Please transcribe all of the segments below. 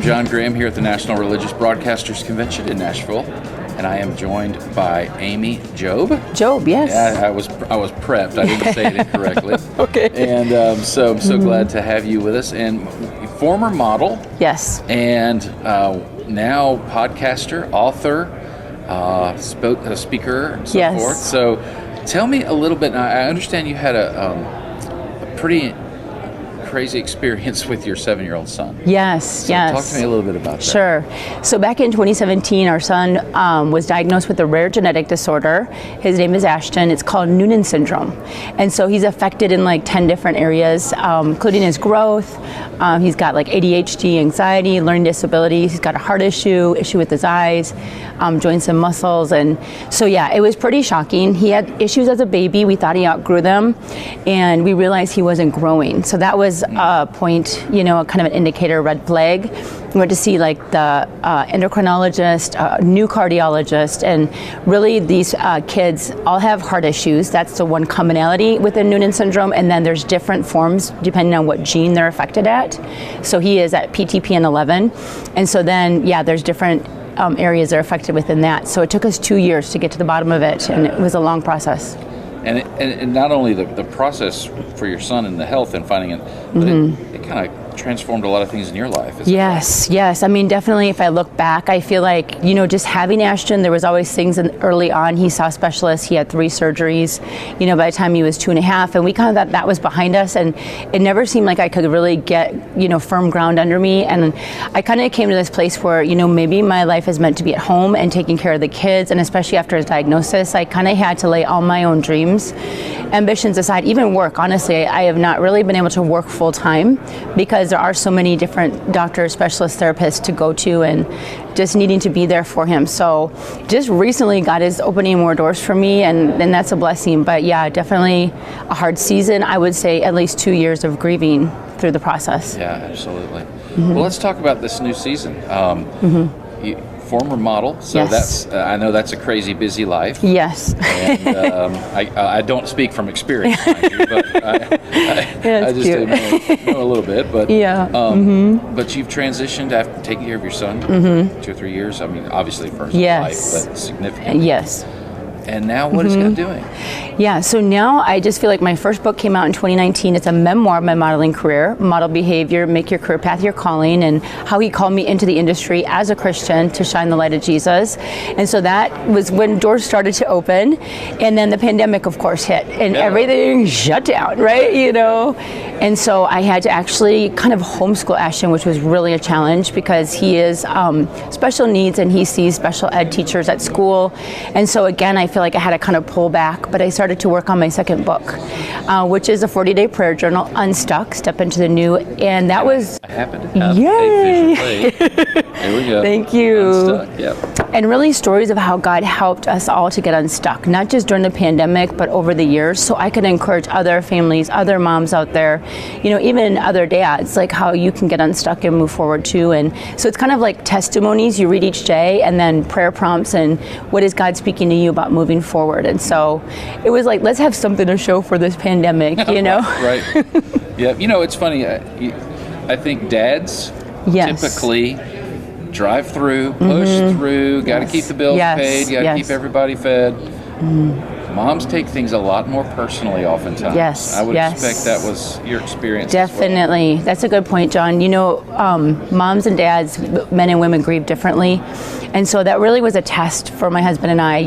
John Graham here at the National Religious Broadcasters Convention in Nashville, and I am joined by Amy Jobe. Jobe, yes. Yeah, I was prepped. I didn't say it incorrectly. Okay. And so I'm so glad to have you with us. And former model. Yes. And now podcaster, author, speaker, and so Yes. forth. So tell me a little bit. I understand you had a pretty crazy experience with your 7-year-old son. Yes, So yes. talk to me a little bit about that. Sure. So back in 2017, our son was diagnosed with a rare genetic disorder. His name is Ashton. It's called Noonan syndrome. And so he's affected in like 10 different areas, including his growth. He's got like ADHD, anxiety, learning disabilities. He's got a heart issue with his eyes, joints and muscles. And so, yeah, it was pretty shocking. He had issues as a baby. We thought he outgrew them, and we realized he wasn't growing. So that was a point, kind of an indicator, red flag. We went to see like the endocrinologist, new cardiologist, and really these kids all have heart issues. That's the one commonality within Noonan syndrome, and then there's different forms depending on what gene they're affected at. So he is at PTPN11, and so then, there's different areas that are affected within that. So it took us 2 years to get to the bottom of it, and it was a long process. And not only the process for your son and the health and finding it, but it kind of transformed a lot of things in your life. Yes. I mean, definitely if I look back, I feel like, just having Ashton, there was always things early on. He saw specialists, he had 3 surgeries, by the time he was 2.5, and we kind of thought that was behind us, and it never seemed like I could really get, firm ground under me. And I kind of came to this place where, maybe my life is meant to be at home and taking care of the kids, and especially after his diagnosis, I kind of had to lay all my own dreams, ambitions aside, even work. Honestly, I have not really been able to work full time because there are so many different doctors, specialists, therapists to go to, and just needing to be there for him. So just recently God is opening more doors for me, and that's a blessing. But yeah, definitely a hard season. I would say at least 2 years of grieving through the process. Yeah, absolutely. Well, let's talk about this new season. Former model, so Yes. that's I know that's a crazy busy life. Yes. And I don't speak from experience, mind you, but I just cute. know a little bit. But Yeah. But you've transitioned after taking care of your son 2 or 3 years. I mean, obviously first Yes. life, but significant. Yes. And now, what is God doing? Yeah, so now I just feel like my first book came out in 2019. It's a memoir of my modeling career, Model Behavior, Make Your Career Path Your Calling, and how he called me into the industry as a Christian to shine the light of Jesus. And so that was when doors started to open. And then the pandemic, of course, hit, and everything shut down, right? And so I had to actually kind of homeschool Ashton, which was really a challenge because he is special needs and he sees special ed teachers at school. And so again, I feel like I had to kind of pull back, but I started to work on my second book, which is a 40-day prayer journal, Unstuck, Step into the New. And that was... I happen to have Yay! a visual aid. There we go. Thank you. Unstuck, yep. And really stories of how God helped us all to get unstuck, not just during the pandemic, but over the years. So I could encourage other families, other moms out there, even other dads, like how you can get unstuck and move forward too. And so it's kind of like testimonies you read each day, and then prayer prompts and what is God speaking to you about moving forward. And so it was like, let's have something to show for this pandemic, Right. Yeah. It's funny. I think dads typically drive through, push through, got to keep the bills paid, got to keep everybody fed. Moms take things a lot more personally oftentimes. Yes. I would expect that was your experience. Definitely. That's a good point, John. Moms and dads, men and women grieve differently. And so that really was a test for my husband and I,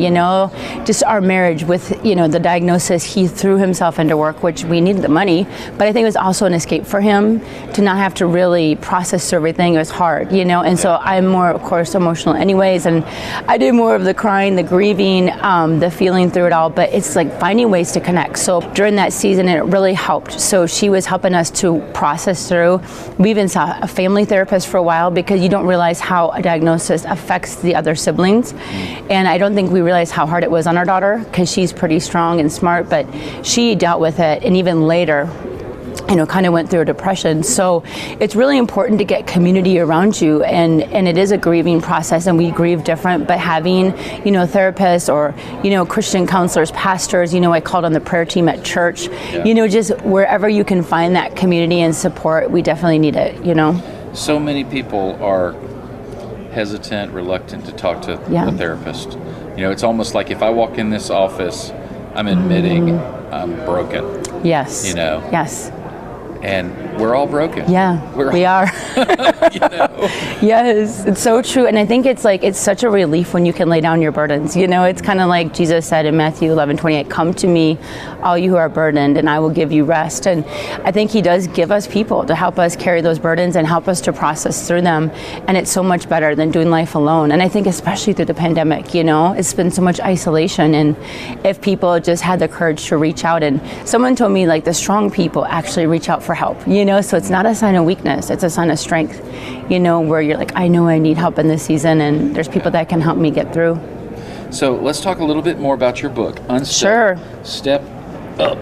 just our marriage with, the diagnosis. He threw himself into work, which we needed the money, but I think it was also an escape for him to not have to really process everything. It was hard, and so I'm more, of course, emotional anyways. And I did more of the crying, the grieving, the feeling through it all, but it's like finding ways to connect. So during that season, it really helped. So she was helping us to process through. We even saw a family therapist for a while because you don't realize how a diagnosis affects the other siblings. And I don't think we realized how hard it was on our daughter because she's pretty strong and smart, but she dealt with it. And even later, kind of went through a depression. So it's really important to get community around you, and it is a grieving process, and we grieve different, but having, therapists or, Christian counselors, pastors, I called on the prayer team at church, just wherever you can find that community and support, we definitely need it, so many people are hesitant, reluctant to talk to a therapist. You know, it's almost like if I walk in this office, I'm admitting I'm broken. Yes. You know? Yes. And we're all broken. Yeah, we are. You know? Yes, it's so true. And I think it's such a relief when you can lay down your burdens. You know, it's kind of like Jesus said in Matthew 11:28, come to me, all you who are burdened, and I will give you rest. And I think he does give us people to help us carry those burdens and help us to process through them. And it's so much better than doing life alone. And I think especially through the pandemic, you know, it's been so much isolation. And if people just had the courage to reach out, and someone told me like the strong people actually reach out for help, you know, so it's not a sign of weakness, it's a sign of strength, you know, where you're like, I know I need help in this season and there's people that can help me get through. So let's talk a little bit more about your book, Unstuck. Sure. Step Up.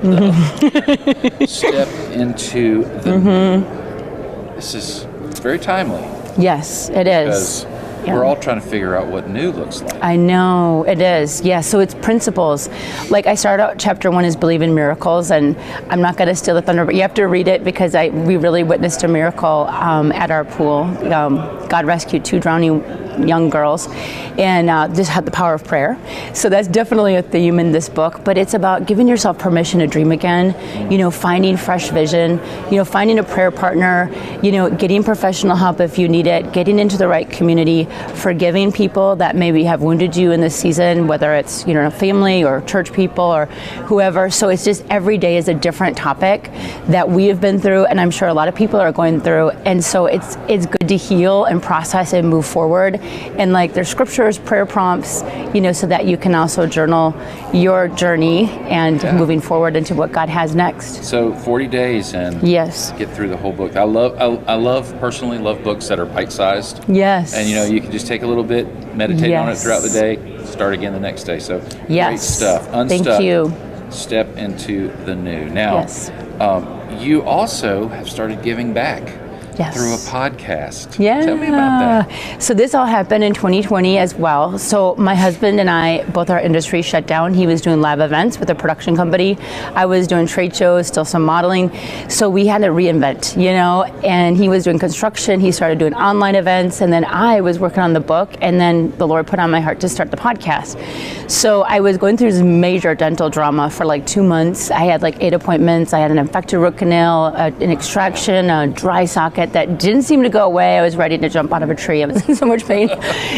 Step into the This is very timely. Yes, it is. We're all trying to figure out what new looks like. I know, it is. Yeah, so it's principles. Like I started out, chapter 1 is believe in miracles, and I'm not going to steal the thunder, but you have to read it because we really witnessed a miracle at our pool. God rescued 2 drowning young girls, and this had the power of prayer. So that's definitely a theme in this book, but it's about giving yourself permission to dream again, you know, finding fresh vision, you know, finding a prayer partner, you know, getting professional help if you need it, getting into the right community, forgiving people that maybe have wounded you in this season, whether it's, you know, family or church people or whoever. So it's just every day is a different topic that we have been through, and I'm sure a lot of people are going through. And so it's good to heal and process and move forward. And like there's scriptures, prayer prompts, you know, so that you can also journal your journey and moving forward into what God has next. So 40 days and get through the whole book. I personally love books that are bite-sized. Yes. And you know, you can just take a little bit, meditate on it throughout the day, start again the next day. So great stuff. Unstuck. Thank you. Step into the new. Now, you also have started giving back. Through a podcast. Tell me about that. So this all happened in 2020 as well. So my husband and I, both our industries shut down. He was doing live events with a production company. I was doing trade shows, still some modeling. So we had to reinvent, you know, and he was doing construction. He started doing online events. And then I was working on the book. And then the Lord put on my heart to start the podcast. So I was going through this major dental drama for like 2 months. I had like 8 appointments. I had an infected root canal, an extraction, a dry socket that didn't seem to go away. I was ready to jump out of a tree. I was in so much pain.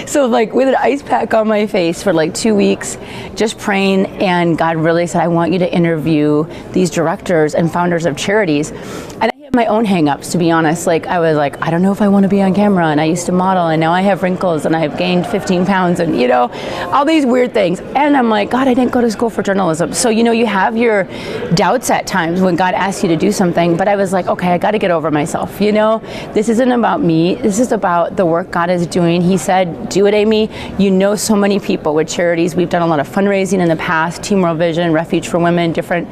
So like with an ice pack on my face for like 2 weeks, just praying, and God really said, I want you to interview these directors and founders of charities. And I had my own hang-ups, to be honest. Like I was like, I don't know if I want to be on camera, and I used to model, and now I have wrinkles, and I've gained 15 pounds, and you know, all these weird things. And I'm like, God, I didn't go to school for journalism. So, you know, you have your doubts at times when God asks you to do something, but I was like, okay, I got to get over myself, you know? This isn't about me. This is about the work God is doing. He said, do it, Amy. You know so many people with charities. We've done a lot of fundraising in the past, Team World Vision, Refuge for Women, different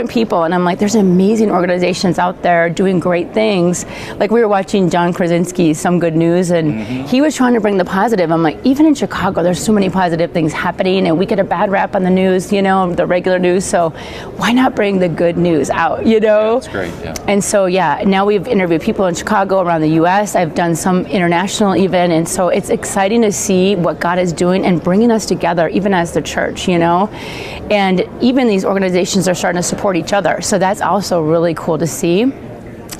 people. And I'm like, there's amazing organizations out there doing great things. Like we were watching John Krasinski's Some Good News, and he was trying to bring the positive. I'm like, even in Chicago, there's so many positive things happening, and we get a bad rap on the news, you know, the regular news. So why not bring the good news out, you know? That's great, And so, now we've interviewed people in Chicago, around the U.S. I've done some international even. And so it's exciting to see what God is doing and bringing us together, even as the church, you know? And even these organizations are starting to support each other. So that's also really cool to see.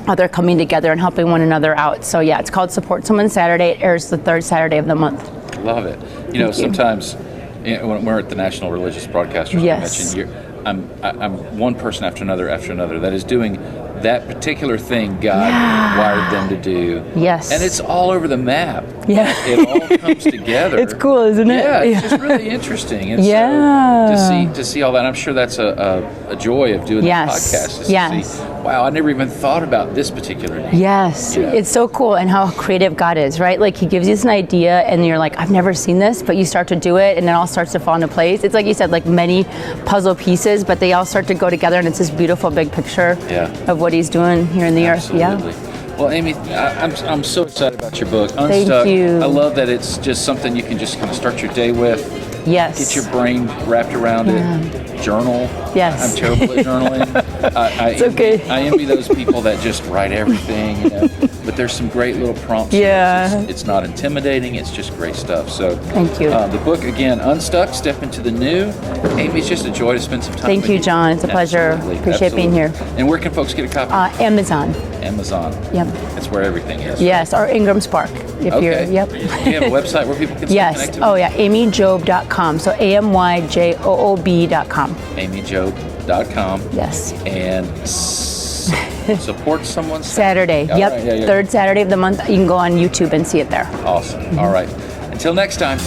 How they're coming together and helping one another out. So it's called Support Someone Saturday. It airs the 3rd Saturday of the month. Love it. You know, sometimes when we're at the National Religious Broadcasters Convention, I'm one person after another that is doing that particular thing God wired them to do. Yes. And it's all over the map. Yeah. It all comes together. It's cool, isn't it? Yeah, it's just really interesting. And so to see all that, I'm sure that's a joy of doing the podcast. To see, wow, I never even thought about this particular need. Yes. You know? It's so cool, and how creative God is, right? Like he gives you an idea and you're like, I've never seen this, but you start to do it and it all starts to fall into place. It's like you said, like many puzzle pieces, but they all start to go together, and it's this beautiful big picture of what he's doing here in the earth. Well, Amy, I'm so excited about your book, Unstuck. Thank you. I love that it's just something you can just kind of start your day with. Yes. Get your brain wrapped around it. Journal. Yes. I'm terrible at journaling. It's okay. I envy those people that just write everything. You know? but there's some great little prompts. Yeah. It's not intimidating. It's just great stuff. So thank you. The book, again, Unstuck, Step into the New. Amy, it's just a joy to spend some time with you. Thank you, John. It's a pleasure. Appreciate being here. And where can folks get a copy? Amazon. Amazon. Yep. That's where everything is. Yes, or Ingram Spark. If okay. Yep. Do you have a website where people can yes. connect to? Oh, yeah. AmyJob.com. So AMYJOOB.com. AmyJob.com. Yes. And support someone Saturday. Yep. Right. Yeah. Third Saturday of the month. You can go on YouTube and see it there. Awesome. All right. Until next time.